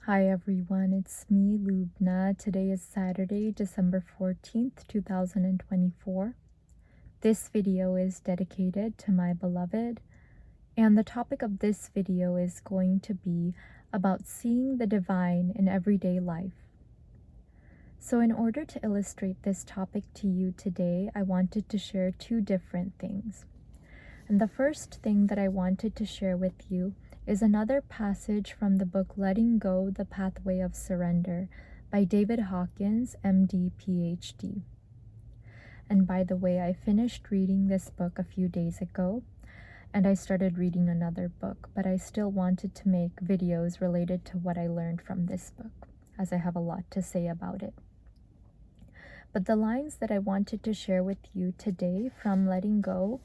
Hi everyone, it's me, 𝒊𝒏𝒆. Today is Saturday, December 14th, 2024. This video is dedicated to my beloved, and the topic of this video is going to be about seeing the divine in everyday life. So in order to illustrate this topic to you today, I wanted to share two different things. And the first thing that I wanted to share with you is another passage from the book Letting Go, The Pathway of Surrender by David Hawkins, MD, PhD. And by the way, I finished reading this book a few days ago, and I started reading another book, but I still wanted to make videos related to what I learned from this book, as I have a lot to say about it. But the lines that I wanted to share with you today from Letting Go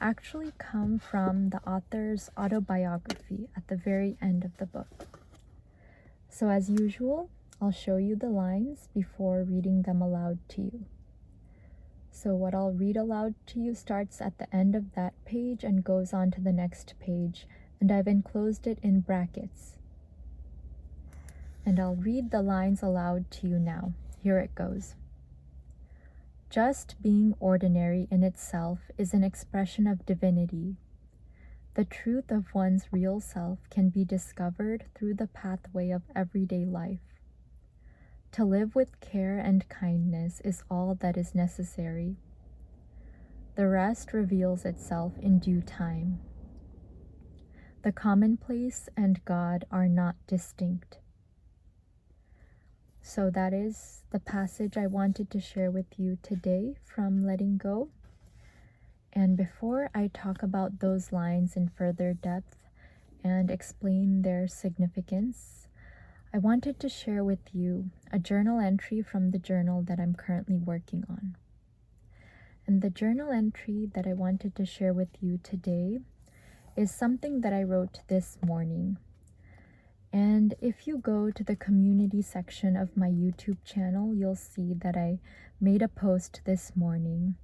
actually come from the author's autobiography at the very end of the book. So as usual, I'll show you the lines before reading them aloud to you. So what I'll read aloud to you starts at the end of that page and goes on to the next page, and I've enclosed it in brackets. And I'll read the lines aloud to you now. Here it goes. Just being ordinary in itself is an expression of divinity. The truth of one's real self can be discovered through the pathway of everyday life. To live with care and kindness is all that is necessary. The rest reveals itself in due time. The commonplace and God are not distinct. So that is the passage I wanted to share with you today from Letting Go. And before I talk about those lines in further depth and explain their significance, I wanted to share with you a journal entry from the journal that I'm currently working on. And the journal entry that I wanted to share with you today is something that I wrote this morning. And if you go to the community section of my YouTube channel, you'll see that I made a post this morning.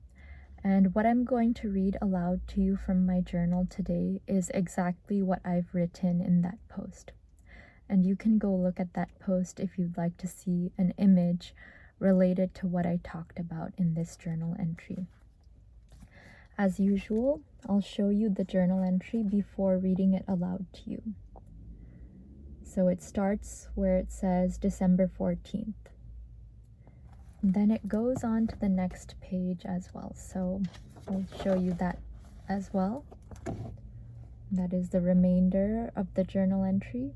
And what I'm going to read aloud to you from my journal today is exactly what I've written in that post. And you can go look at that post if you'd like to see an image related to what I talked about in this journal entry. As usual, I'll show you the journal entry before reading it aloud to you. So it starts where it says December 14th. Then it goes on to the next page as well. So I'll show you that as well. That is the remainder of the journal entry.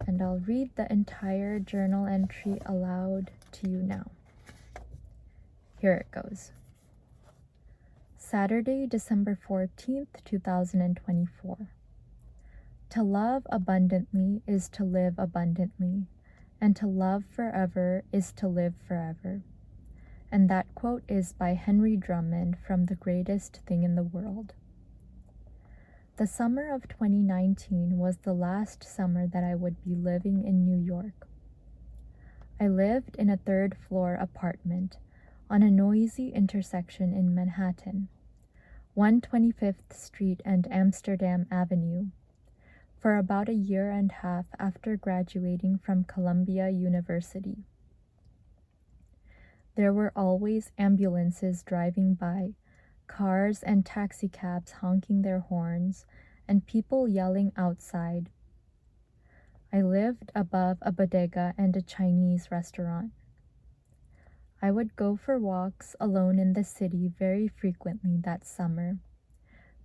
And I'll read the entire journal entry aloud to you now. Here it goes. Saturday, December 14th, 2024. To love abundantly is to live abundantly, and to love forever is to live forever. And that quote is by Henry Drummond from The Greatest Thing in the World. The summer of 2019 was the last summer that I would be living in New York. I lived in a third-floor apartment on a noisy intersection in Manhattan, 125th Street and Amsterdam Avenue, for about a year and a half after graduating from Columbia University. There were always ambulances driving by, cars and taxicabs honking their horns, and people yelling outside. I lived above a bodega and a Chinese restaurant. I would go for walks alone in the city very frequently that summer,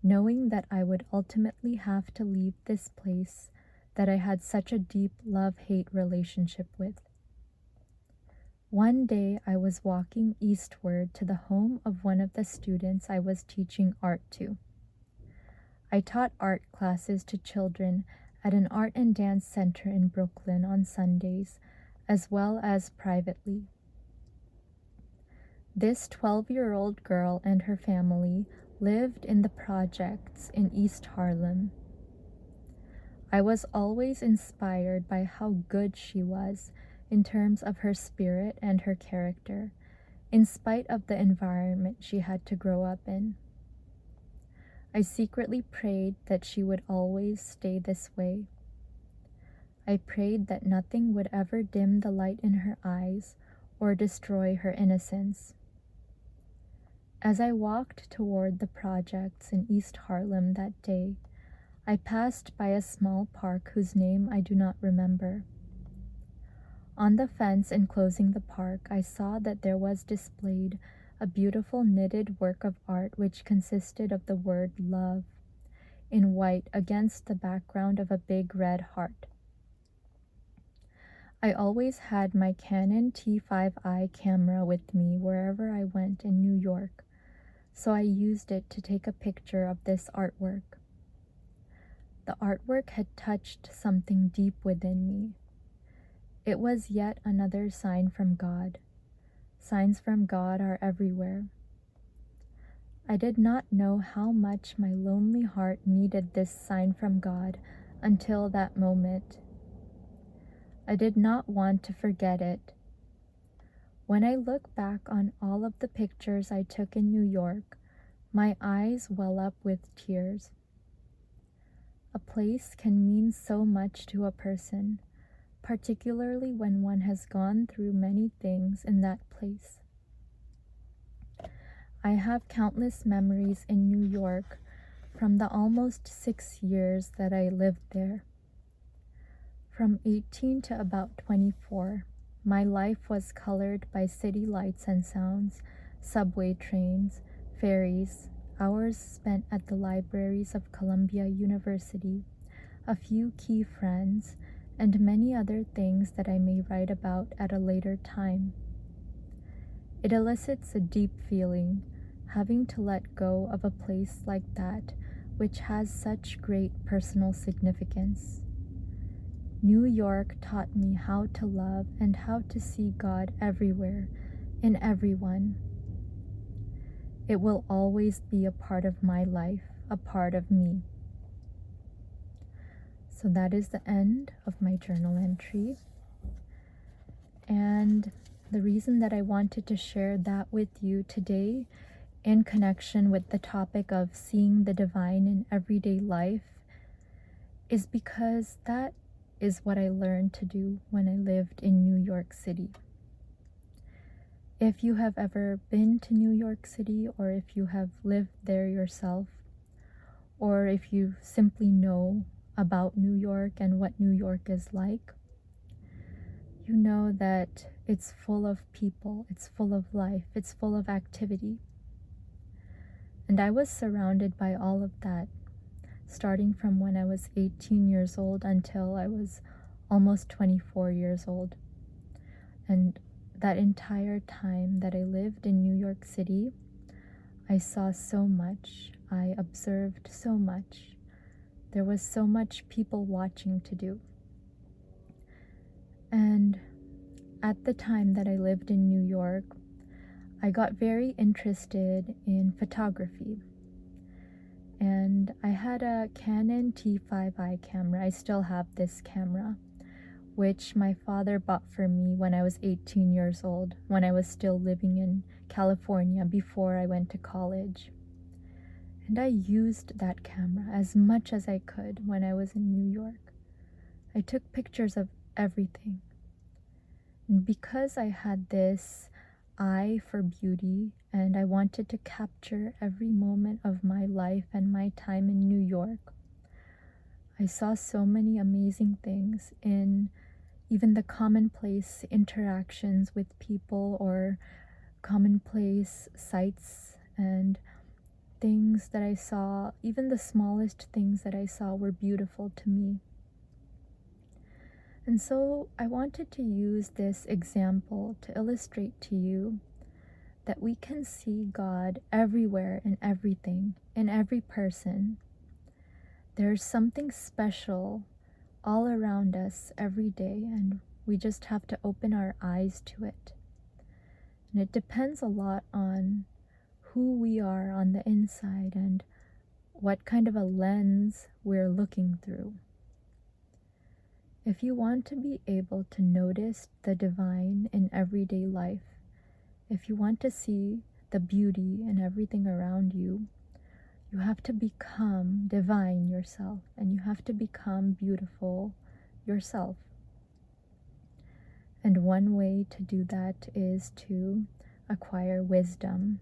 knowing that I would ultimately have to leave this place that I had such a deep love-hate relationship with. One day I was walking eastward to the home of one of the students I was teaching art to. I taught art classes to children at an art and dance center in Brooklyn on Sundays, as well as privately. This 12-year-old girl and her family lived in the projects in East Harlem. I was always inspired by how good she was in terms of her spirit and her character, in spite of the environment she had to grow up in. I secretly prayed that she would always stay this way. I prayed that nothing would ever dim the light in her eyes or destroy her innocence. As I walked toward the projects in East Harlem that day, I passed by a small park whose name I do not remember. On the fence enclosing the park, I saw that there was displayed a beautiful knitted work of art which consisted of the word love in white against the background of a big red heart. I always had my Canon T5i camera with me wherever I went in New York, so I used it to take a picture of this artwork. The artwork had touched something deep within me. It was yet another sign from God. Signs from God are everywhere. I did not know how much my lonely heart needed this sign from God until that moment. I did not want to forget it. When I look back on all of the pictures I took in New York, my eyes well up with tears. A place can mean so much to a person, particularly when one has gone through many things in that place. I have countless memories in New York from the almost 6 years that I lived there. From 18 to about 24, my life was colored by city lights and sounds, subway trains, ferries, hours spent at the libraries of Columbia University, a few key friends, and many other things that I may write about at a later time. It elicits a deep feeling, having to let go of a place like that, which has such great personal significance. New York taught me how to love and how to see God everywhere, in everyone. It will always be a part of my life, a part of me. So that is the end of my journal entry. And the reason that I wanted to share that with you today in connection with the topic of seeing the divine in everyday life is because that is what I learned to do when I lived in New York City. If you have ever been to New York City, or if you have lived there yourself, or if you simply know about New York and what New York is like, you know that it's full of people, it's full of life, it's full of activity. And I was surrounded by all of that, starting from when I was 18 years old until I was almost 24 years old. And that entire time that I lived in New York City, I saw so much, I observed so much. There was so much people watching to do. And at the time that I lived in New York, I got very interested in photography. And I had a Canon T5i camera. I still have this camera, which my father bought for me when I was 18 years old, when I was still living in California before I went to college. And I used that camera as much as I could when I was in New York. I took pictures of everything. And because I had this eye for beauty and I wanted to capture every moment of my life and my time in New York, I saw so many amazing things in even the commonplace interactions with people or commonplace sights and things that I saw. Even the smallest things that I saw were beautiful to me. And so I wanted to use this example to illustrate to you that we can see God everywhere in everything, in every person. There's something special all around us every day, and we just have to open our eyes to it. And it depends a lot on who we are on the inside and what kind of a lens we're looking through. If you want to be able to notice the divine in everyday life, if you want to see the beauty in everything around you, you have to become divine yourself, and you have to become beautiful yourself. And one way to do that is to acquire wisdom.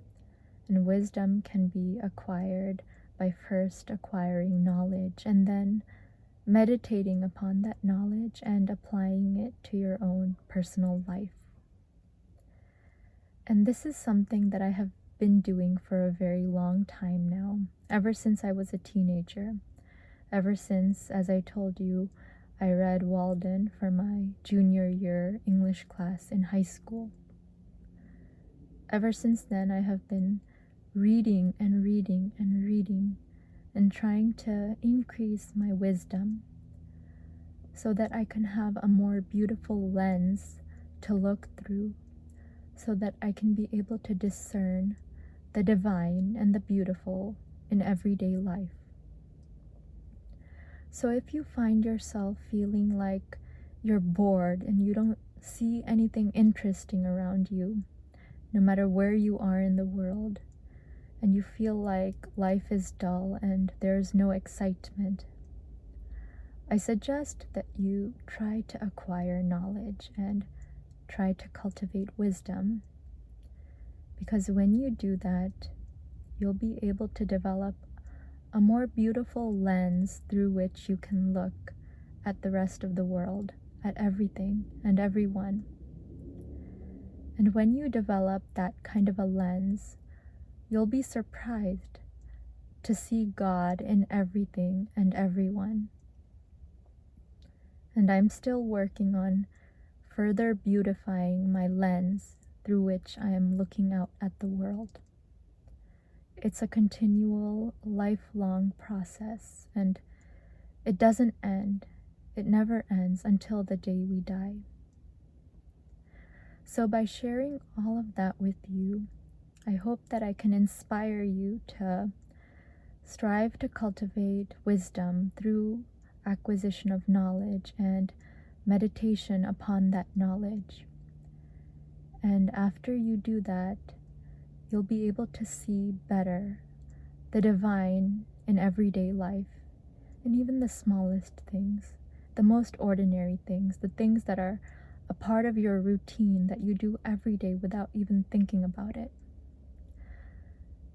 And wisdom can be acquired by first acquiring knowledge and then meditating upon that knowledge and applying it to your own personal life. And this is something that I have been doing for a very long time now, ever since I was a teenager. Ever since, as I told you, I read Walden for my junior year English class in high school. Ever since then, I have been reading and reading and reading and trying to increase my wisdom so that I can have a more beautiful lens to look through, so that I can be able to discern the divine and the beautiful in everyday life. So if you find yourself feeling like you're bored and you don't see anything interesting around you, no matter where you are in the world, and you feel like life is dull and there's no excitement, I suggest that you try to acquire knowledge and try to cultivate wisdom. Because when you do that, you'll be able to develop a more beautiful lens through which you can look at the rest of the world, at everything and everyone. And when you develop that kind of a lens, you'll be surprised to see God in everything and everyone. And I'm still working on further beautifying my lens through which I am looking out at the world. It's a continual, lifelong process, and it doesn't end. It never ends until the day we die. So by sharing all of that with you, I hope that I can inspire you to strive to cultivate wisdom through acquisition of knowledge and meditation upon that knowledge. And after you do that, you'll be able to see better the divine in everyday life, and even the smallest things, the most ordinary things, the things that are a part of your routine that you do every day without even thinking about it.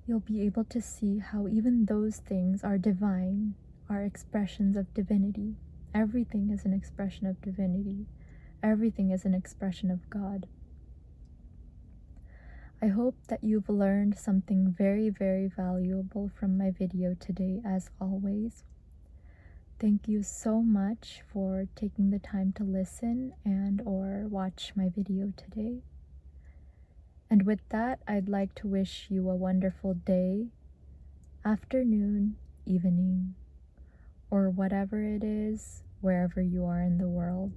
You'll be able to see how even those things are divine, are expressions of divinity. Everything is an expression of divinity. Everything is an expression of God. I hope that you've learned something very, very valuable from my video today, as always. Thank you so much for taking the time to listen and or watch my video today. And with that, I'd like to wish you a wonderful day, afternoon, evening, or whatever it is, wherever you are in the world.